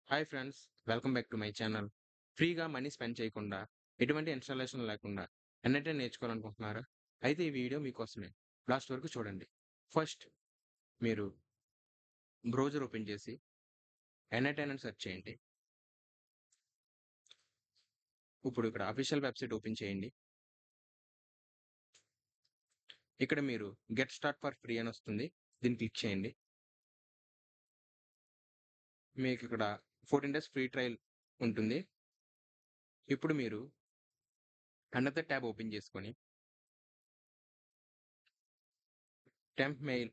Hi friends, welcome back to my channel. ఫ్రీగా money spend చేయకుండా, ఎటువంటి ఇన్‌స్టాలేషన్ లేకుండా ఎన్‌ఐటీ నేర్చుకోవాలనుకుంటున్నారా? అయితే ఈ వీడియో మీకోసమే. లాస్ట్ వరకు చూడండి. ఫస్ట్ మీరు బ్రౌజర్ ఓపెన్ చేసి ఎన్‌ఐటీ అని సెర్చ్ చేయండి. ఇప్పుడు ఇక్కడ అఫీషియల్ వెబ్‌సైట్ ఓపెన్ చేయండి. ఇక్కడ మీరు గెట్ స్టార్ట్ ఫర్ ఫ్రీ అని వస్తుంది. దీన్ని క్లిక్ చేయండి. మీకు ఇక్కడ 14 డేస్ ఫ్రీ ట్రయల్ ఉంటుంది. ఇప్పుడు మీరు అనదర్ ట్యాబ్ ఓపెన్ చేసుకొని టెంప్ మెయిల్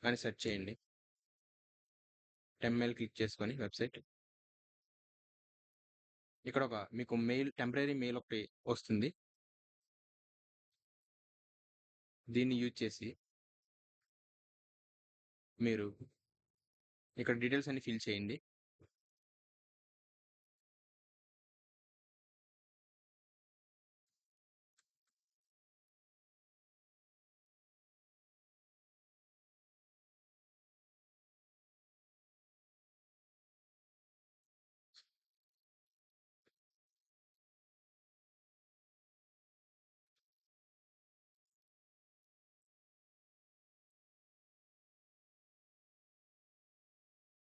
అని సెర్చ్ చేయండి. టెంప్ మెయిల్ క్లిక్ చేసుకొని వెబ్‌సైట్ ఇక్కడ మీకు టెంపరరీ మెయిల్ ఒకటి వస్తుంది. దీన్ని యూజ్ చేసి మీరు ఇక్కడ డీటెయిల్స్ అన్ని ఫిల్ చేయండి.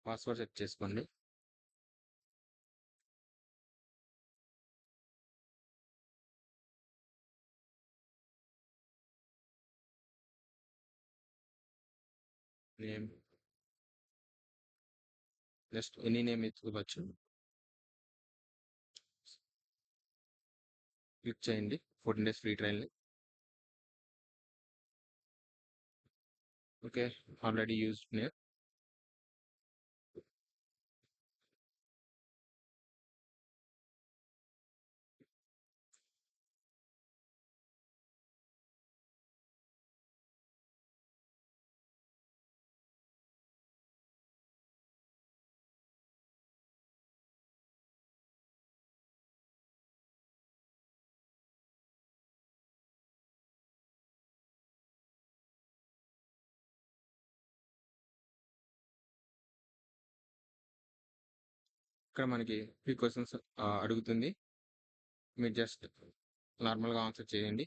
పాస్వర్డ్ సెట్ చేసుకోండి. నేమ్ జస్ట్ ఎనీ నేమ్ ఇవ్వచ్చు. క్లిక్ చేయండి 14 డేస్ ఫ్రీ ట్రయల్‌ని. ఓకే. Already used name. ఇక్కడ మనకి 3 క్వెషన్స్ అడుగుతుంది. మీరు జస్ట్ నార్మల్‌గా ఆన్సర్ చేయండి.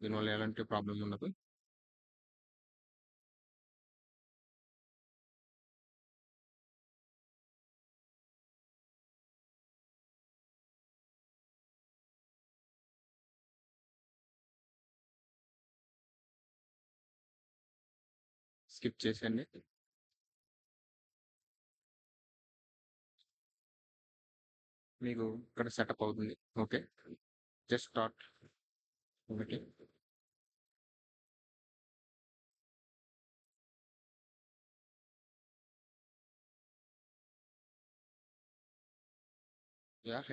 దీనివల్ల ఎలాంటి ప్రాబ్లమ్ ఉండదు. స్కిప్ చేసేయండి. మీకు ఇక్కడ సెటప్ అవుతుంది. ఓకే. Just start. ఒకటి.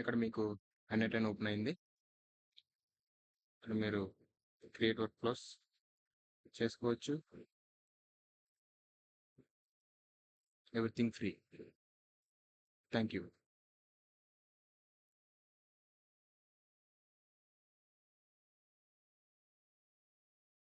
ఇక్కడ మీకు ఎన్‌ఐటీ ఓపెన్ అయింది. ఇక్కడ మీరు క్రియేట్ వర్క్ ఫ్లోస్ చేసుకోవచ్చు. Everything free. Thank you.